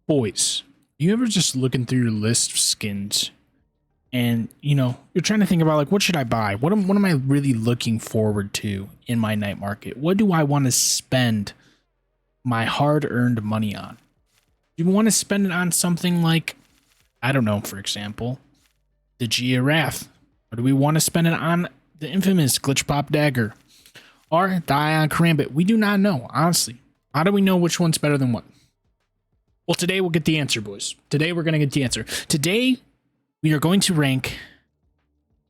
Boys, you ever just looking through your list of skins and you're trying to think about like what should I buy? What am I really looking forward to in my night market? What do I want to spend my hard-earned money on? Do you want to spend it on something like, I don't know, for example, the Wrath? Or do we want to spend it on the infamous Glitch Pop Dagger? Or the Ion Karambit? We do not know, honestly. How do we know which one's better than what? Well, today we'll get the answer, boys. Today we're going to get the answer. Today we are going to rank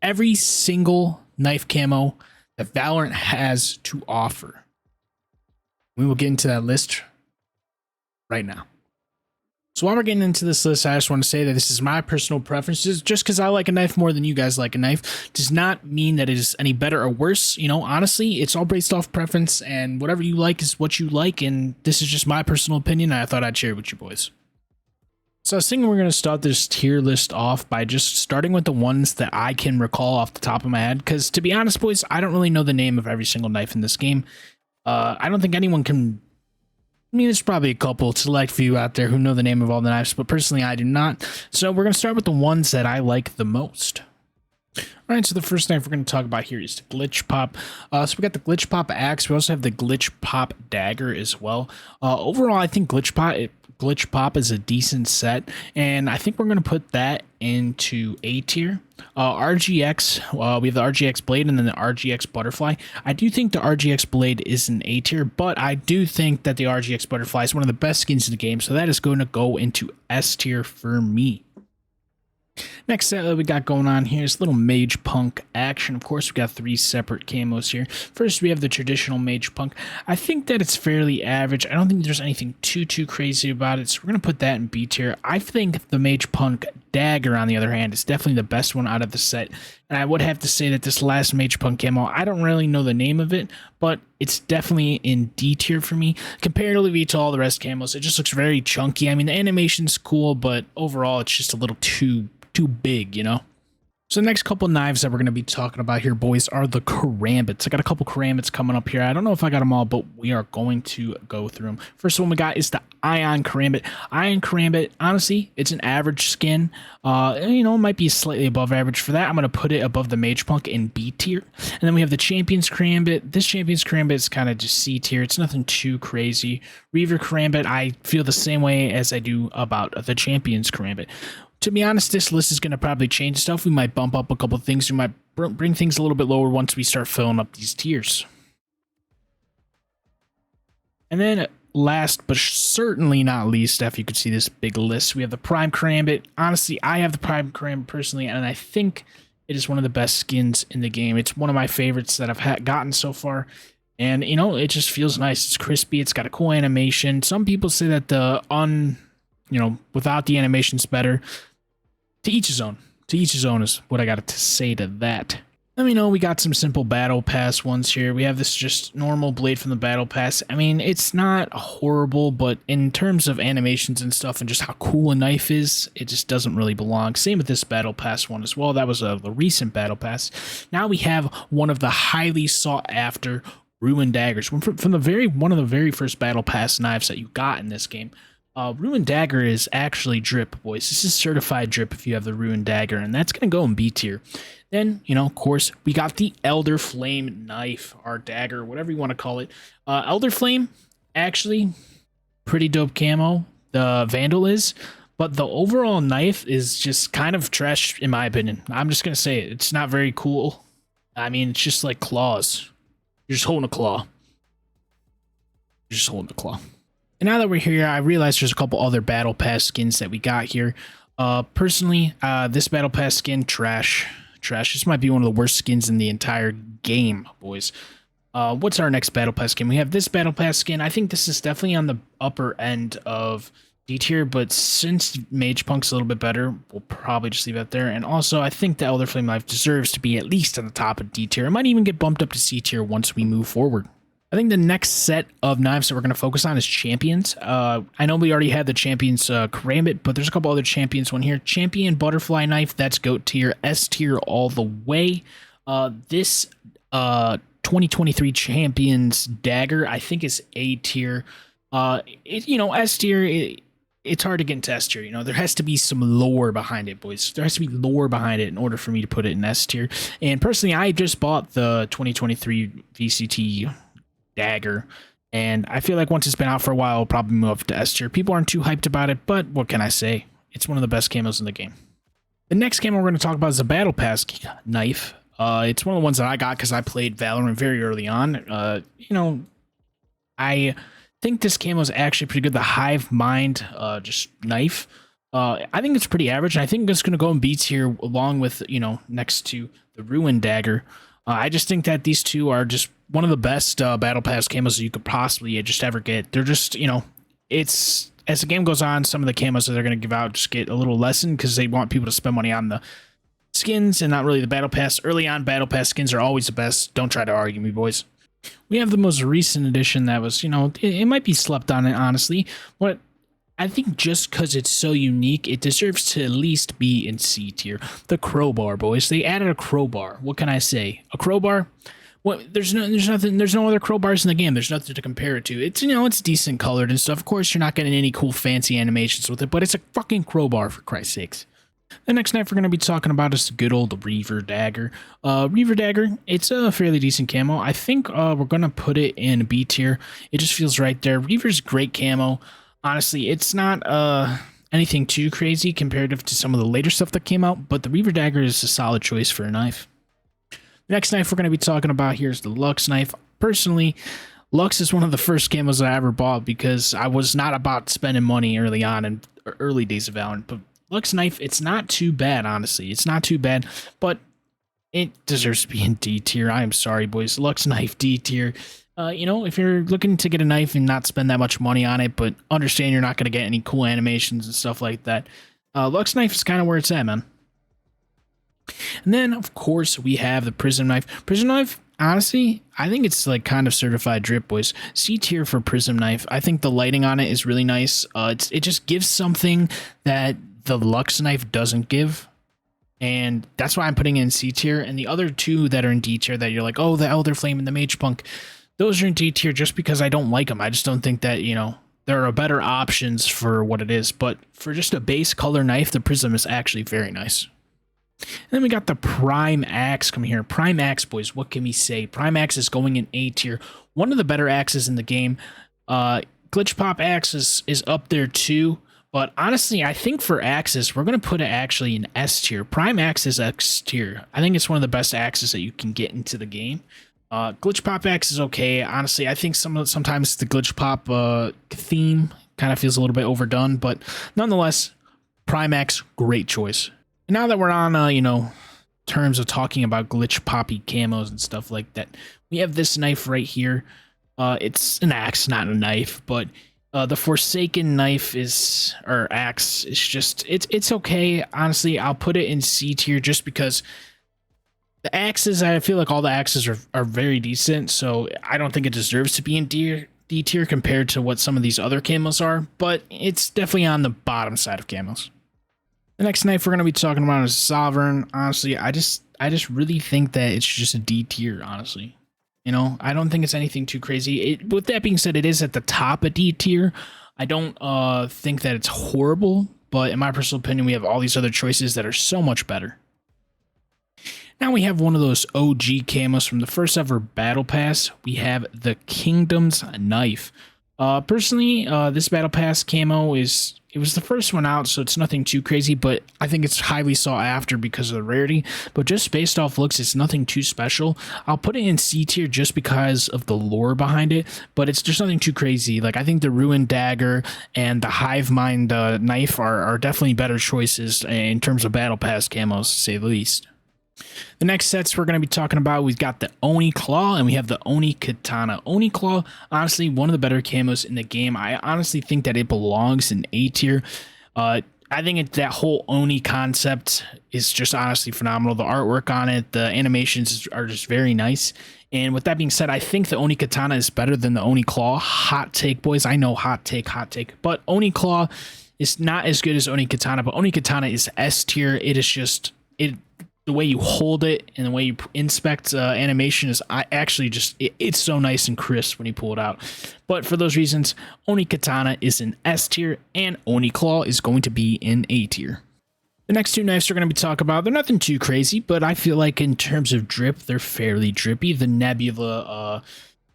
every single knife camo that Valorant has to offer. We will get into that list right now. So while we're getting into this list, I just want to say that this is my personal preferences. Just because I like a knife more than you guys like a knife does not mean that it is any better or worse. Honestly, it's all based off preference, and whatever you like is what you like, and this is just my personal opinion, and I thought I'd share it with you boys. So I was thinking we're going to start this tier list off by just starting with the ones that I can recall off the top of my head, because to be honest, boys, I don't really know the name of every single knife in this game. I don't think anyone can... there's probably a couple select few out there who know the name of all the knives, but personally I do not. So we're going to start with the ones that I like the most. All right, so the first knife we're going to talk about here is the Glitch Pop. So we got the Glitch Pop Axe. We also have the Glitch Pop Dagger as well. Overall, I think Glitch Pop is a decent set, and I think we're going to put that into A tier. RGX, we have the RGX Blade and then the RGX Butterfly. I do think the RGX Blade is an A tier, but I do think that the RGX Butterfly is one of the best skins in the game, so that is going to go into S tier for me. Next set that we got going on here is little Mage Punk action. Of course, we got three separate camos here. First, we have the traditional Mage Punk. I think that it's fairly average. I don't think there's anything too crazy about it, so we're going to put that in B tier. I think the Mage Punk Dagger, on the other hand, is definitely the best one out of the set. And I would have to say that this last Mage Punk camo, I don't really know the name of it, but it's definitely in D tier for me. Comparatively to all the rest camos, it just looks very chunky. I mean, the animation's cool, but overall, it's just a little too big, So the next couple knives that we're going to be talking about here, boys, are the Karambits. I got a couple Karambits coming up here. I don't know if I got them all, but we are going to go through them. First one we got is the Ion Karambit. Ion Karambit, honestly, it's an average skin. It might be slightly above average. For that, I'm going to put it above the Mage Punk in B tier. And then we have the Champions Karambit. This Champions Karambit is kind of just C tier. It's nothing too crazy. Reaver Karambit, I feel the same way as I do about the Champions Karambit. To be honest, this list is going to probably change stuff. We might bump up a couple things. We might bring things a little bit lower once we start filling up these tiers. And then last, but certainly not least, if you could see this big list, we have the Prime Karambit. Honestly, I have the Prime Karambit personally, and I think it is one of the best skins in the game. It's one of my favorites that I've gotten so far. And, it just feels nice. It's crispy. It's got a cool animation. Some people say that the without the animation's better. To each his own. To each his own is what I got to say to that. Let me know, we got some simple Battle Pass ones here. We have this just normal blade from the Battle Pass. I mean, it's not horrible, but in terms of animations and stuff and just how cool a knife is, it just doesn't really belong. Same with this Battle Pass one as well. That was the recent Battle Pass. Now we have one of the highly sought after Ruined Daggers. From one of the very first Battle Pass knives that you got in this game. Ruined Dagger is actually drip, boys. This is certified drip if you have the Ruined Dagger, and that's going to go in B tier. Then, of course, we got the Elder Flame knife, or dagger, whatever you want to call it. Elder Flame, actually, pretty dope camo. The Vandal is, but the overall knife is just kind of trash, in my opinion. I'm just going to say it. It's not very cool. I mean, it's just like claws. You're just holding a claw. You're just holding a claw. And now that we're here, I realize there's a couple other Battle Pass skins that we got here. Personally, this Battle Pass skin, trash. This might be one of the worst skins in the entire game, boys. What's our next Battle Pass skin? We have this Battle Pass skin. I think this is definitely on the upper end of D tier, but since Mage Punk's a little bit better, we'll probably just leave it there. And also, I think the Elder Flame knife deserves to be at least on the top of D tier. It might even get bumped up to C tier once we move forward. I think the next set of knives that we're going to focus on is Champions. I know we already had the Champions Karambit, but there's a couple other Champions one here. Champion Butterfly Knife, that's GOAT tier, S tier all the way. This 2023 Champions Dagger, I think is A tier. S tier, it's hard to get into S tier. You know, there has to be some lore behind it, boys. There has to be lore behind it in order for me to put it in S tier. And personally, I just bought the 2023 VCT dagger, and I feel like once it's been out for a while, I'll probably move up to S tier. People aren't too hyped about it, but what can I say? It's one of the best camos in the game. The next camo we're going to talk about is the Battle Pass knife. It's one of the ones that I got because I played Valorant very early on. You know, I think this camo is actually pretty good. The Hive Mind just knife. I think it's pretty average, and I think it's going to go in B tier along with, you know, next to the Ruin Dagger. I just think that these two are just one of the best Battle Pass camos that you could possibly just ever get. They're just, you know, it's as the game goes on, some of the camos that they're going to give out just get a little lessened because they want people to spend money on the skins and not really the Battle Pass. Early on, Battle Pass skins are always the best. Don't try to argue me, boys. We have the most recent edition that was, you know, it might be slept on, honestly, but I think just because it's so unique, it deserves to at least be in C tier. The crowbar, boys. They added a crowbar. What can I say? A crowbar? Well, there's no other crowbars in the game. There's nothing to compare it to. It's, you know, it's decent colored and stuff. Of course, you're not getting any cool fancy animations with it, but it's a fucking crowbar, for Christ's sakes. The next knife we're going to be talking about is the good old Reaver Dagger. Reaver Dagger, it's a fairly decent camo. I think we're going to put it in B tier. It just feels right there. Reaver's great camo. Honestly, it's not anything too crazy comparative to some of the later stuff that came out, but the Reaver Dagger is a solid choice for a knife. The next knife we're going to be talking about here is the Lux knife. Personally, Lux is one of the first camos that I ever bought because I was not about spending money early on in early days of Valorant, but Lux knife, it's not too bad, honestly. It's not too bad, but it deserves to be in D tier. I am sorry, boys. Lux knife, D tier. You know, if you're looking to get a knife and not spend that much money on it, but understand you're not going to get any cool animations and stuff like that, Lux knife is kind of where it's at, man. And then, of course, we have the Prism knife. Prism knife, honestly, I think it's like kind of certified drip, boys. C tier for Prism knife. I think the lighting on it is really nice. It just gives something that the Lux knife doesn't give. And that's why I'm putting it in C tier. And the other two that are in D tier that you're like, oh, the Elder Flame and the Mage Punk, those are in D tier just because I don't like them. I just don't think that, you know, there are better options for what it is. But for just a base color knife, the Prism is actually very nice. And then we got the Prime Axe coming here. Prime Axe, boys, what can we say? Prime Axe is going in A tier. One of the better axes in the game. Glitch Pop Axe is up there too. But honestly, I think for axes, we're going to put it actually in S tier. Prime Axe is X tier. I think it's one of the best axes that you can get into the game. Glitch Pop Axe is okay. Honestly, I think sometimes the Glitch Pop theme kind of feels a little bit overdone. But nonetheless, Prime Axe, great choice. And now that we're on, you know, terms of talking about glitch poppy camos and stuff like that, we have this knife right here. It's an axe, not a knife, but the Forsaken knife or axe is just, it's okay. Honestly, I'll put it in C tier just because the axes, I feel like all the axes are very decent, so I don't think it deserves to be in D tier compared to what some of these other camos are, but it's definitely on the bottom side of camos. The next knife we're going to be talking about is Sovereign. Honestly, I just really think that it's just a D tier, honestly. You know, I don't think it's anything too crazy. With that being said, it is at the top of D tier. I don't think that it's horrible, but in my personal opinion, we have all these other choices that are so much better. Now we have one of those OG camos from the first ever Battle Pass. We have the Kingdom's Knife. Personally, this Battle Pass camo it was the first one out, so it's nothing too crazy, but I think it's highly sought after because of the rarity. But just based off looks, it's nothing too special. I'll put it in C tier just because of the lore behind it, but it's just nothing too crazy. Like, I think the Ruin Dagger and the Hive Mind knife are definitely better choices in terms of Battle Pass camos, to say the least. The next sets we're going to be talking about, we've got the Oni Claw and we have the Oni Katana. Oni Claw, honestly, one of the better camos in the game. I honestly think that it belongs in A tier. I think that whole Oni concept is just honestly phenomenal. The artwork on it, the animations are just very nice. And with that being said, I think the Oni Katana is better than the Oni Claw. Hot take, boys. I know, hot take. But Oni Claw is not as good as Oni Katana, but Oni Katana is S tier. It is just... the way you hold it and the way you inspect animation is actually just it's so nice and crisp when you pull it out. But for those reasons, Oni Katana is in S tier and Oni Claw is going to be in A tier. The next two knives we're going to be talking about, they're nothing too crazy, but I feel like in terms of drip, they're fairly drippy. The Nebula,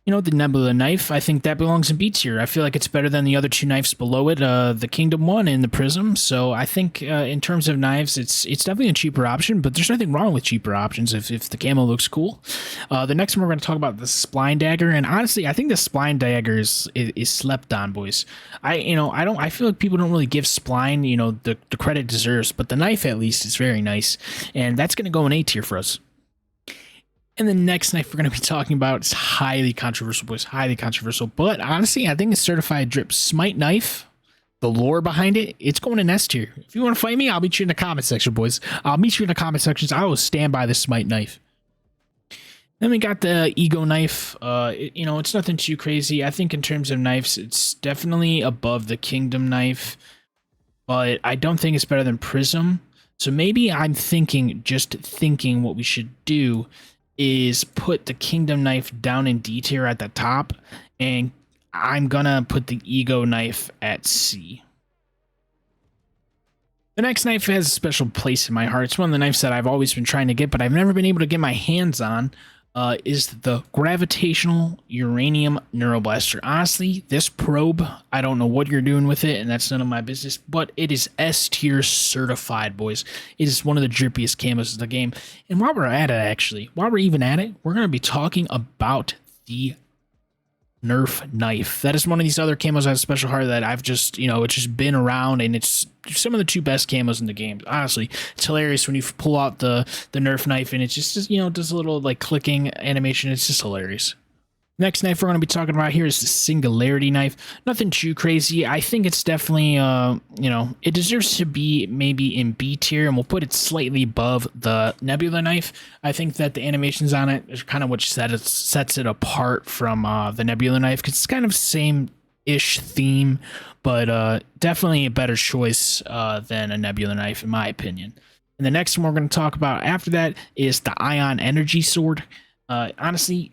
the Nebula knife, I think that belongs in B tier. I feel like it's better than the other two knives below it, the Kingdom one and the Prism. So I think in terms of knives, it's definitely a cheaper option, but there's nothing wrong with cheaper options if the camo looks cool. The next one we're going to talk about the Spline Dagger, and honestly, I think the Spline Dagger is slept on, boys. I feel like people don't really give Spline, the credit it deserves, but the knife at least is very nice, and that's going to go in A tier for us. And the next knife we're going to be talking about is highly controversial, boys. Highly controversial. But honestly, I think it's certified drip. Smite knife, the lore behind it, it's going in S tier. If you want to fight me, I'll meet you in the comment section, boys. I'll meet you in the comment sections. I will stand by the Smite knife. Then we got the Ego knife. It's nothing too crazy. I think in terms of knives, it's definitely above the Kingdom knife. But I don't think it's better than Prism. So maybe I'm thinking what we should do is put the Kingdom knife down in D tier at the top, and I'm gonna put the Ego knife at C. The next knife has a special place in my heart. It's one of the knives that I've always been trying to get, but I've never been able to get my hands on. Is the Gravitational Uranium Neuroblaster. Honestly, this probe, I don't know what you're doing with it, and that's none of my business, but it is S tier certified, boys. It is one of the drippiest camos in the game. And while we're at it, while we're even at it, we're going to be talking about the Nerf knife. That is one of these other camos that has a special heart that I've just, it's just been around, and it's some of the two best camos in the game. Honestly, it's hilarious when you pull out the Nerf knife and it's just does a little like clicking animation. It's just hilarious. Next knife we're going to be talking about here is the Singularity knife. Nothing too crazy. I think it's definitely, it deserves to be maybe in B tier, and we'll put it slightly above the Nebula knife. I think that the animations on it is kind of what sets it apart from the Nebula knife, because it's kind of same-ish theme, but definitely a better choice than a Nebula knife, in my opinion. And the next one we're going to talk about after that is the Ion Energy Sword. Honestly,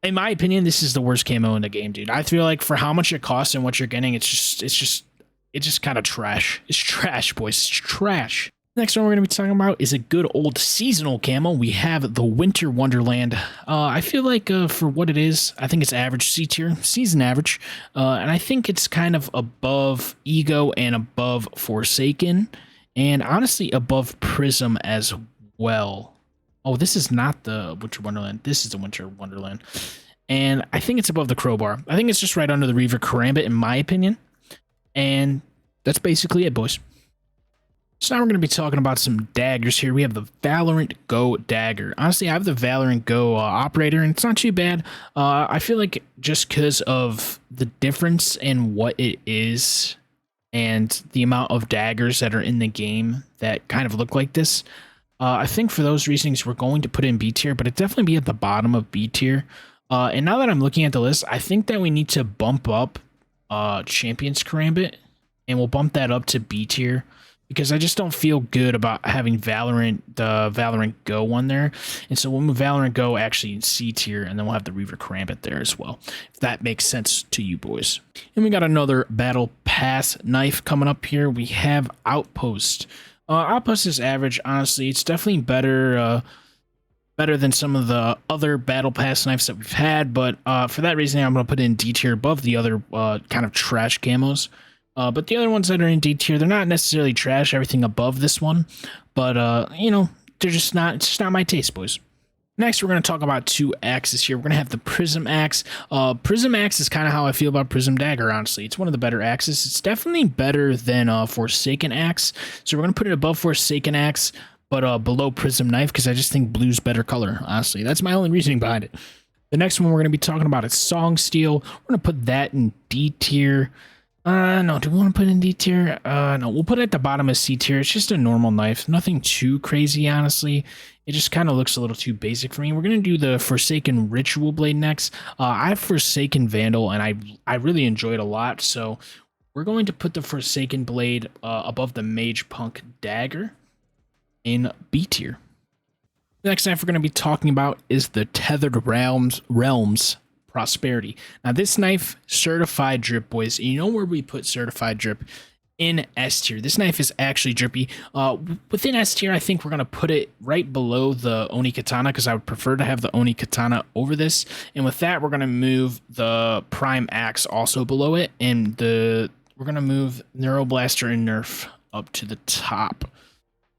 in my opinion, this is the worst camo in the game, dude. I feel like for how much it costs and what you're getting, it's just kind of trash. It's trash, boys. It's trash. Next one we're going to be talking about is a good old seasonal camo. We have the Winter Wonderland. I feel like for what it is, I think it's average C tier, season average. And I think it's kind of above Ego and above Forsaken. And honestly, above Prism as well. Oh, this is not the Winter Wonderland. This is the Winter Wonderland. And I think it's above the Crowbar. I think it's just right under the Reaver Karambit, in my opinion. And that's basically it, boys. So now we're going to be talking about some daggers here. We have the Valorant Go dagger. Honestly, I have the Valorant Go operator, and it's not too bad. I feel like just because of the difference in what it is and the amount of daggers that are in the game that kind of look like this, I think for those reasons, we're going to put it in B tier, but it definitely be at the bottom of B tier. And now that I'm looking at the list, I think that we need to bump up Champions Karambit, and we'll bump that up to B tier, because I just don't feel good about having the Valorant Go one there. And so we'll move Valorant Go actually in C tier, and then we'll have the Reaver Karambit there as well, if that makes sense to you boys. And we got another Battle Pass knife coming up here. We have Outpost. Outpost is average, honestly. It's definitely better than some of the other Battle Pass knives that we've had, but for that reason, I'm going to put it in D tier above the other kind of trash camos. But the other ones that are in D tier, they're not necessarily trash, everything above this one, but they're just not, it's just not my taste, boys. Next, we're going to talk about two axes here. We're going to have the Prism Axe. Prism Axe is kind of how I feel about Prism Dagger, honestly. It's one of the better axes. It's definitely better than Forsaken Axe. So we're going to put it above Forsaken Axe, but below Prism Knife, because I just think blue's better color, honestly. That's my only reasoning behind it. The next one we're going to be talking about is Song Steel. We're going to put that in D tier. No, do we want to put it in D tier? No, we'll put it at the bottom of C tier. It's just a normal knife. Nothing too crazy, honestly. It just kind of looks a little too basic for me. We're going to do the Forsaken Ritual Blade next. I have Forsaken Vandal, and I really enjoy it a lot. So we're going to put the Forsaken Blade above the Mage Punk Dagger in B tier. The next knife we're going to be talking about is the Tethered Realms Prosperity. Now, this knife, certified drip, boys. You know where we put certified drip? In S tier. This knife is actually drippy. Within S tier, I think we're going to put it right below the Oni Katana because I would prefer to have the Oni Katana over this. And with that, we're going to move the Prime Axe also below it. And we're going to move Neuroblaster and Nerf up to the top.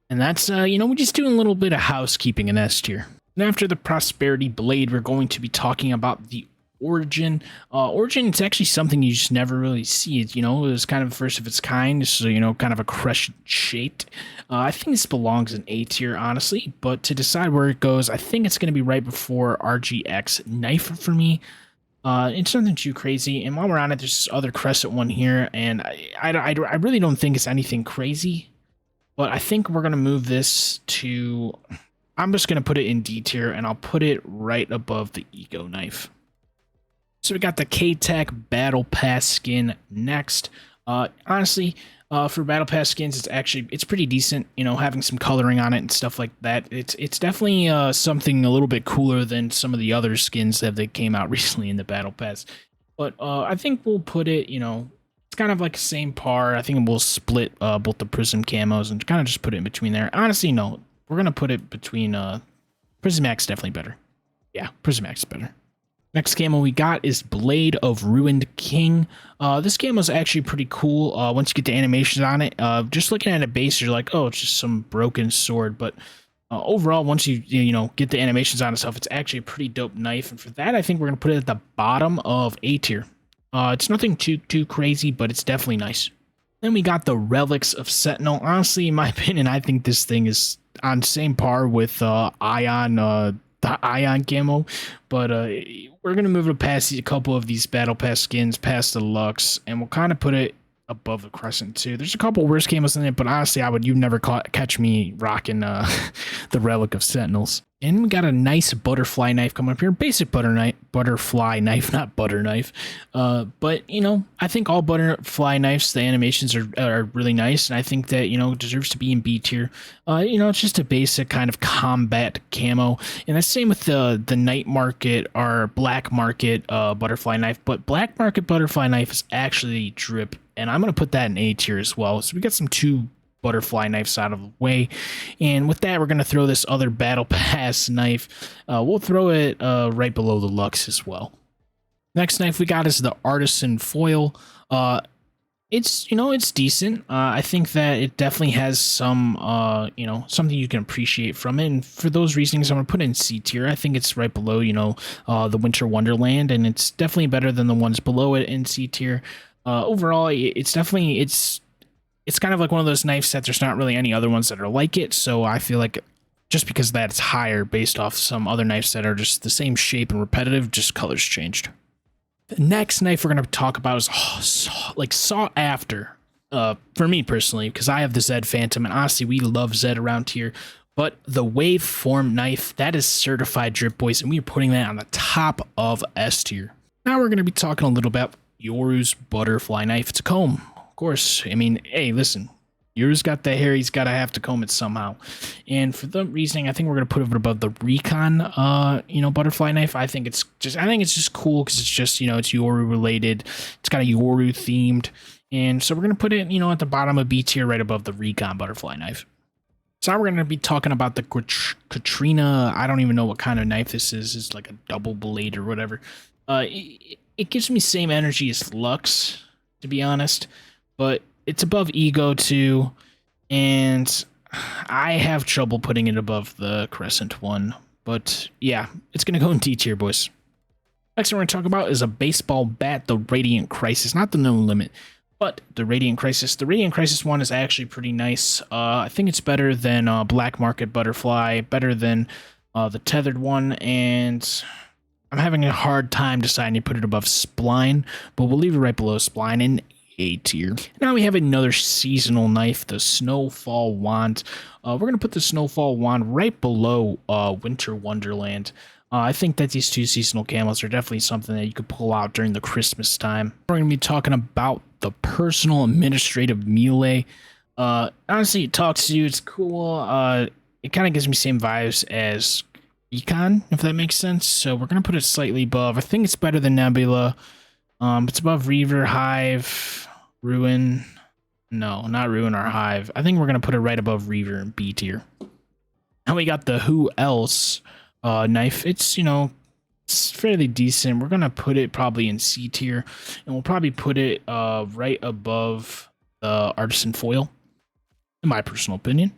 And that's, you know, we're just doing a little bit of housekeeping in S tier. And after the Prosperity Blade, we're going to be talking about the Origin. Origin, it's actually something you just never really see. It, you know, it was kind of first of its kind, so, you know, kind of a crescent shaped. I think this belongs in A tier, honestly, but to decide where it goes, I think it's going to be right before RGX Knife for me. It's nothing too crazy, and while we're on it, there's this other crescent one here, and I really don't think it's anything crazy, but I think we're going to move this to... I'm just going to put it in D tier, and I'll put it right above the Ego Knife. So we got the K-Tech Battle Pass skin next. Honestly, for Battle Pass skins, it's pretty decent, you know, having some coloring on it and stuff like that. It's definitely something a little bit cooler than some of the other skins that they came out recently in the Battle Pass. But I think we'll put it, you know, it's kind of like the same par. I think we'll split both the Prism camos and kind of just put it in between there. Honestly, no, we're going to put it between Prism Max, definitely better. Yeah, Prism Max is better. Next camo we got is Blade of Ruined King. This camo is actually pretty cool. Once you get the animations on it, just looking at a base, you're like, oh, it's just some broken sword. But overall, once you get the animations on itself, it's actually a pretty dope knife. And for that, I think we're gonna put it at the bottom of A tier. It's nothing too crazy, but it's definitely nice. Then we got the Relics of Sentinel. Honestly, in my opinion, I think this thing is on same par with Ion. The Ion camo, but we're gonna move it past a couple of these Battle Pass skins, past the Lux, and we'll kind of put it above the Crescent too. There's a couple worse camos in it, but honestly, you'd never catch me rocking the Relic of Sentinels. And we got a nice butterfly knife coming up here. Basic butterfly knife, not butter knife. But, you know, I think all butterfly knives, the animations are really nice. And I think that, you know, deserves to be in B tier. You know, it's just a basic kind of combat camo. And that's same with the night market or black market butterfly knife. But black market butterfly knife is actually drip. And I'm going to put that in A tier as well. So we got some two butterfly knives out of the way, and with that we're going to throw this other Battle Pass knife. We'll throw it right below the Lux as well. Next knife we got is the Artisan Foil. It's, you know, it's decent. I think that it definitely has some you know, something you can appreciate from it, and for those reasons I'm going to put it in C tier. I think it's right below, you know, the Winter Wonderland, and it's definitely better than the ones below it in C tier. Overall, it's definitely it's kind of like one of those knives that there's not really any other ones that are like it, so I feel like just because of that it's higher based off some other knives that are just the same shape and repetitive, just colors changed. The next knife we're going to talk about is like sought after for me personally, because I have the Zed Phantom, and honestly we love Zed around here, but the Waveform knife, that is certified drip, boys, and we are putting that on the top of S tier. Now we're going to be talking a little about Yoru's butterfly knife. It's a comb. Of course, I mean, hey, listen, Yoru's got the hair, he's got to have to comb it somehow. And for the reasoning, I think we're going to put it above the Recon, you know, butterfly knife. I think it's just cool because it's just, you know, it's Yoru related. It's got a Yoru themed. And so we're going to put it, you know, at the bottom of B tier, right above the Recon butterfly knife. So now we're going to be talking about the Katrina. I don't even know what kind of knife this is. It's like a double blade or whatever. It gives me same energy as Lux, to be honest. But it's above Ego too, and I have trouble putting it above the Crescent one. But yeah, it's going to go in D tier, boys. Next one we're going to talk about is a baseball bat, the Radiant Crisis. Not the No Limit, but the Radiant Crisis. The Radiant Crisis one is actually pretty nice. I think it's better than Black Market Butterfly, better than the Tethered one, and I'm having a hard time deciding to put it above Spline, but we'll leave it right below Spline in A tier. Now we have another seasonal knife, the Snowfall Wand. We're going to put the Snowfall Wand right below Winter Wonderland. I think that these two seasonal camos are definitely something that you could pull out during the Christmas time. We're going to be talking about the Personal Administrative Melee. Honestly, it talks to you. It's cool. it kind of gives me same vibes as Econ, if that makes sense. So we're gonna put it slightly above. I think it's better than Nebula. It's above Reaver, Hive, Ruin. No, not Ruin or Hive. I think we're gonna put it right above Reaver and B tier. Now we got the Who Else knife. It's, you know, it's fairly decent. We're gonna put it probably in C tier, and we'll probably put it right above the Artisan Foil, in my personal opinion.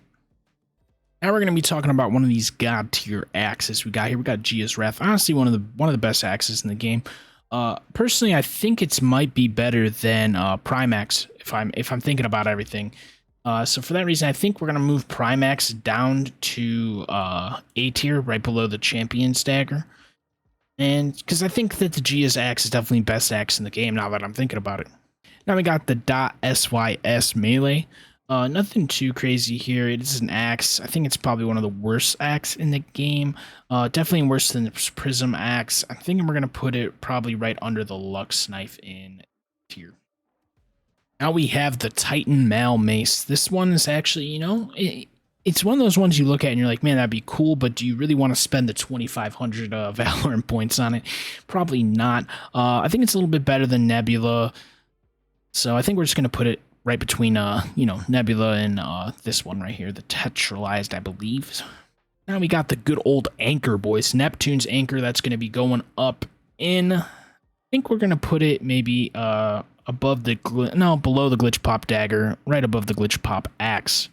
Now we're gonna be talking about one of these god tier axes we got here. We got Gia's Wrath. Honestly, one of the best axes in the game. Personally, I think it might be better than Primax if I'm thinking about everything. So for that reason, I think we're gonna move Primax down to A tier, right below the Champion's Dagger. And because I think that the Gia's axe is definitely best axe in the game now that I'm thinking about it. Now we got the .sys melee. Nothing too crazy here. It is an axe. I think it's probably one of the worst axe in the game. Definitely worse than the Prism axe. I'm thinking we're gonna put it probably right under the Lux knife in tier. Now we have the Titan Mal Mace. This one is actually, you know, it's one of those ones you look at and you're like, man, that'd be cool, but do you really want to spend the 2,500 Valorant points on it? Probably not. I think it's a little bit better than Nebula. So I think we're just going to put it right between, you know, Nebula and this one right here, the Tetralized, I believe. Now we got the good old Anchor, boys. Neptune's Anchor, that's going to be going up in, I think we're going to put it maybe above the, below the Glitch Pop Dagger, right above the Glitch Pop Axe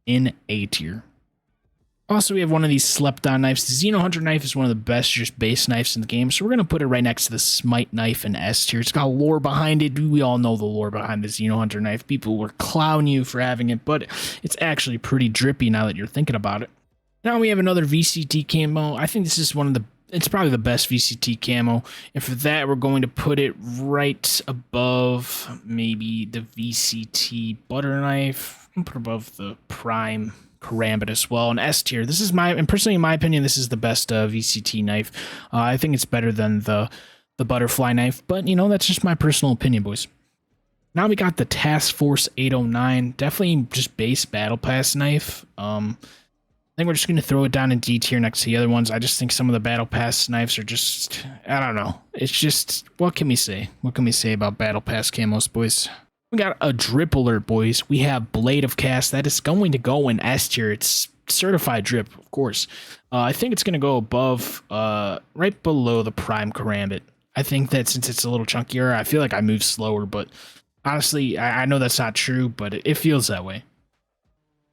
in A tier. Also, we have one of these slept-on knives. The Xeno Hunter knife is one of the best just base knives in the game, so we're going to put it right next to the Smite knife in S tier. It's got lore behind it. We all know the lore behind the Xeno Hunter knife. People were clowning you for having it, but it's actually pretty drippy now that you're thinking about it. Now we have another VCT camo. I think this is it's probably the best VCT camo, and for that, we're going to put it right above maybe the VCT butter knife. I'm going to put it above the Prime Karambit as well. And S tier, this is personally in my opinion, this is the best VCT knife. I think it's better than the butterfly knife, but you know, that's just my personal opinion, boys. Now we got the Task Force 809, definitely just base battle pass knife. I think we're just going to throw it down in D tier next to the other ones. I just think some of the battle pass knives are just, I don't know. It's just, what can we say? What can we say about battle pass camos, boys? We got a drip alert, boys. We have Blade of Cast. That is going to go in S tier. It's certified drip, of course. I think it's going to go above, right below the Prime Karambit. I think that since it's a little chunkier, I feel like I move slower, but honestly, I know that's not true, but it feels that way.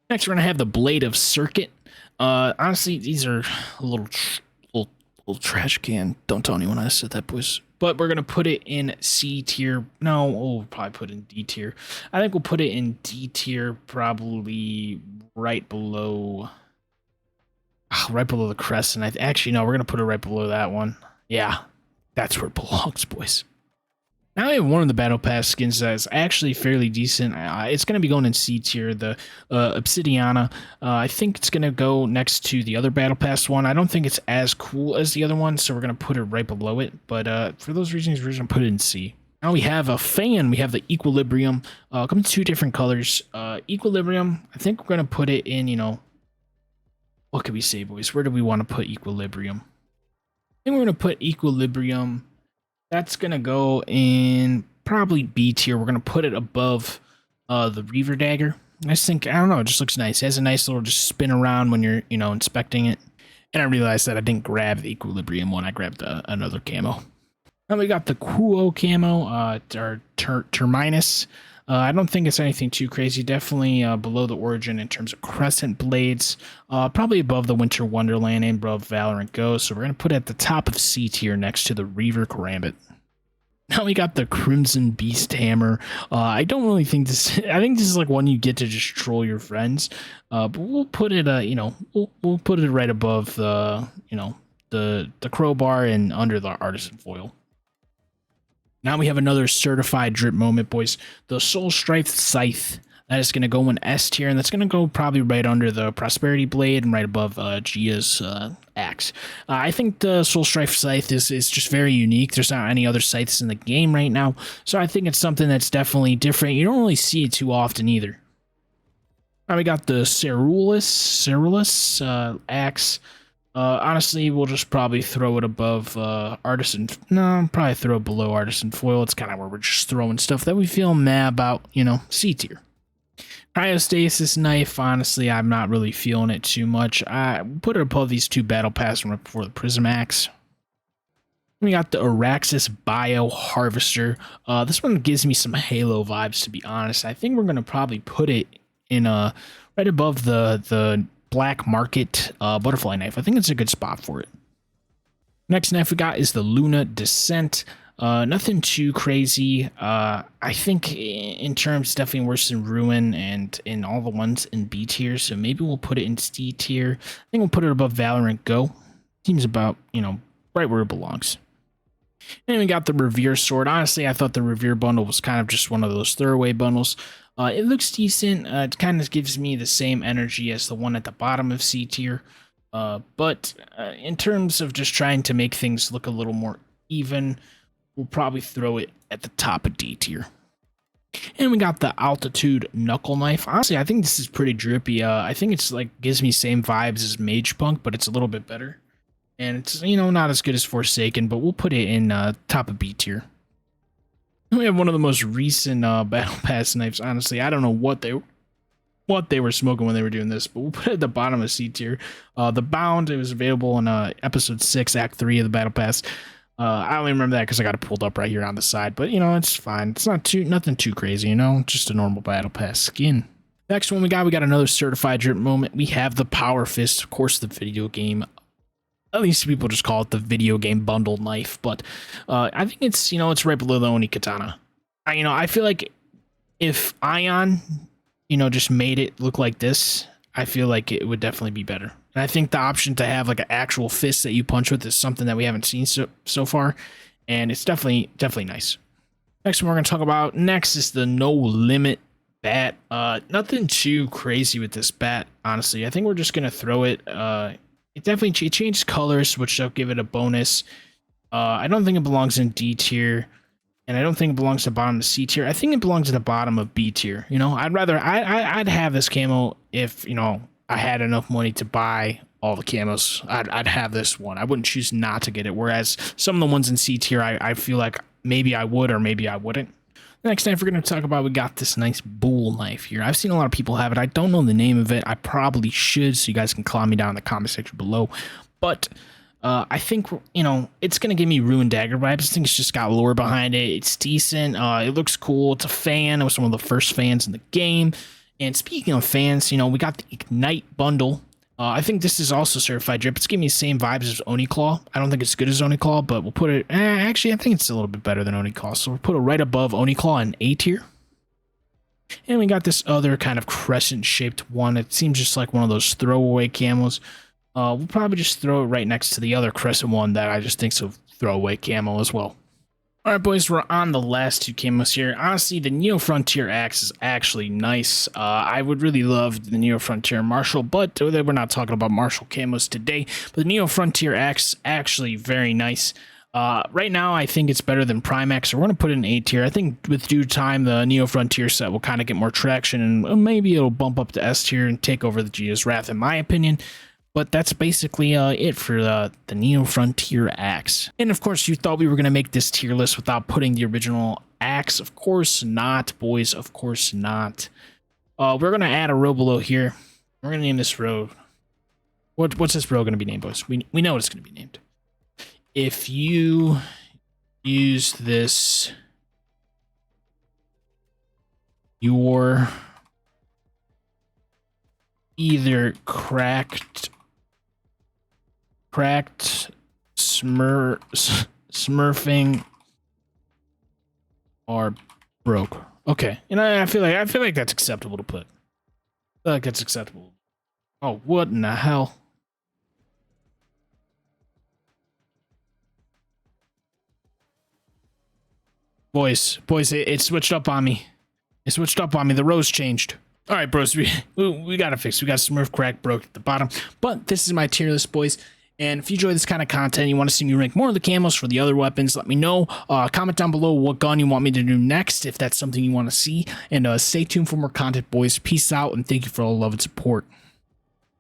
Next, we're going to have the Blade of Circuit. Honestly, these are a little trash can. Don't tell anyone I said that, boys. But we're going to put it in C tier. No, we'll probably put it in D tier. I think we'll put it in D tier, probably right below the Crescent. Actually, no, we're going to put it right below that one. Yeah, that's where it belongs, boys. Now I have one of the Battle Pass skins that is actually fairly decent. It's going to be going in C tier, the Obsidiana. I think it's going to go next to the other Battle Pass one. I don't think it's as cool as the other one, so we're going to put it right below it. But for those reasons, we're going to put it in C. Now we have a fan. We have the Equilibrium. Comes in two different colors. Equilibrium, I think we're going to put it in, you know, what can we say, boys? Where do we want to put Equilibrium? I think we're going to put Equilibrium. That's going to go in probably B tier. We're going to put it above the Reaver Dagger. I just think, I don't know, it just looks nice. It has a nice little just spin around when you're, you know, inspecting it. And I realized that I didn't grab the Equilibrium one. I grabbed another camo. Now we got the Kuo camo, or Terminus. I don't think it's anything too crazy. Definitely below the Origin in terms of Crescent Blades. Probably above the Winter Wonderland and above Valorant Go. So we're going to put it at the top of C tier next to the Reaver Karambit. Now we got the Crimson Beast Hammer. I don't really think this... I think this is like one you get to just troll your friends. But we'll put it, you know, we'll put it right above the, you know, the crowbar and under the Artisan Foil. Now we have another certified drip moment, boys. The Soul Strife Scythe. That is going to go in S tier, and that's going to go probably right under the Prosperity Blade and right above Gia's axe. I think the Soul Strife Scythe is just very unique. There's not any other scythes in the game right now, so I think it's something that's definitely different. You don't really see it too often either. All right, we got the Cerulus axe. Honestly, we'll just probably throw it above Artisan. No, probably throw it below Artisan Foil. It's kind of where we're just throwing stuff that we feel meh about, you know, C tier. Cryostasis knife, honestly, I'm not really feeling it too much. I put it above these two battle pass right before the Prism Axe. We got the Araxis Bio Harvester. This one gives me some Halo vibes, to be honest. I think we're gonna probably put it in right above the Black Market Butterfly Knife. I think it's a good spot for it. Next knife we got is the Luna Descent. Nothing too crazy. I think in terms definitely worse than Ruin and in all the ones in B tier. So maybe we'll put it in C tier. I think we'll put it above Valorant Go. Seems about, you know, right where it belongs. And we got the Revere Sword. Honestly, I thought the Revere bundle was kind of just one of those throwaway bundles. It looks decent. It kind of gives me the same energy as the one at the bottom of C tier. But in terms of just trying to make things look a little more even, we'll probably throw it at the top of D tier. And we got the Altitude Knuckle Knife. Honestly, I think this is pretty drippy. I think it's like gives me same vibes as Mage Punk, but it's a little bit better. And it's, you know, not as good as Forsaken, but we'll put it in top of B tier. We have one of the most recent Battle Pass knives. Honestly, I don't know what they were smoking when they were doing this, but we'll put it at the bottom of C tier. The Bound, it was available in episode 6, Act 3 of the Battle Pass. I only remember that because I got it pulled up right here on the side, but you know, it's fine. It's nothing too crazy, you know, just a normal Battle Pass skin. Next one we got another certified drip moment. We have the Power Fist, of course, the video game. At least people just call it the video game bundle knife, but I think it's, you know, it's right below the Oni Katana. I feel like if Ion, you know, just made it look like this, I feel like it would definitely be better. And I think the option to have like an actual fist that you punch with is something that we haven't seen so far, and it's definitely nice. Next one we're going to talk about next is the No Limit bat. Nothing too crazy with this bat, honestly. I think we're just going to throw it. It definitely changed colors, which will give it a bonus. I don't think it belongs in D tier, and I don't think it belongs to the bottom of C tier. I think it belongs to the bottom of B tier. You know, I'd have this camo if, you know, I had enough money to buy all the camos. I'd have this one. I wouldn't choose not to get it. Whereas some of the ones in C tier, I feel like maybe I would or maybe I wouldn't. The next knife we're going to talk about, we got this nice bull knife here. I've seen a lot of people have it. I don't know the name of it. I probably should, so you guys can call me down in the comment section below. But I think, you know, it's going to give me Ruined Dagger vibes. I think it's just got lore behind it. It's decent. It looks cool. It's a fan. It was one of the first fans in the game. And speaking of fans, you know, we got the Ignite bundle. I think this is also certified drip. It's giving me the same vibes as Oni Claw. I don't think it's good as Oni Claw, but we'll put it... actually, I think it's a little bit better than Oni Claw. So we'll put it right above Oni Claw in A tier. And we got this other kind of crescent-shaped one. It seems just like one of those throwaway camos. We'll probably just throw it right next to the other crescent one that I just think's a throwaway camo as well. Alright boys, we're on the last two camos here. Honestly, the Neo Frontier axe is actually nice. I would really love the Neo Frontier Martial, but we're not talking about Martial camos today. But the Neo Frontier axe is actually very nice. Right now, I think it's better than Primax, so we're going to put it in A tier. I think with due time, the Neo Frontier set will kind of get more traction, and maybe it'll bump up to S tier and take over the Geo's Wrath, in my opinion. But that's basically it for the Neo Frontier axe. And of course, you thought we were going to make this tier list without putting the original axe. Of course not, boys. Of course not. We're going to add a row below here. We're going to name this row. What's this row going to be named, boys? We know what it's going to be named. If you use this, you're either cracked smurfing or broke. Okay, and I feel like that's acceptable to put. I feel like that's acceptable. Oh, what in the hell? Boys, it switched up on me. It switched up on me. The rows changed. All right, bros, we got to fix. We got Smurf, crack, broke at the bottom. But this is my tier list, boys. And if you enjoy this kind of content, you want to see me rank more of the camos for the other weapons, let me know. Comment down below what gun you want me to do next, if that's something you want to see. And stay tuned for more content, boys. Peace out, and thank you for all the love and support.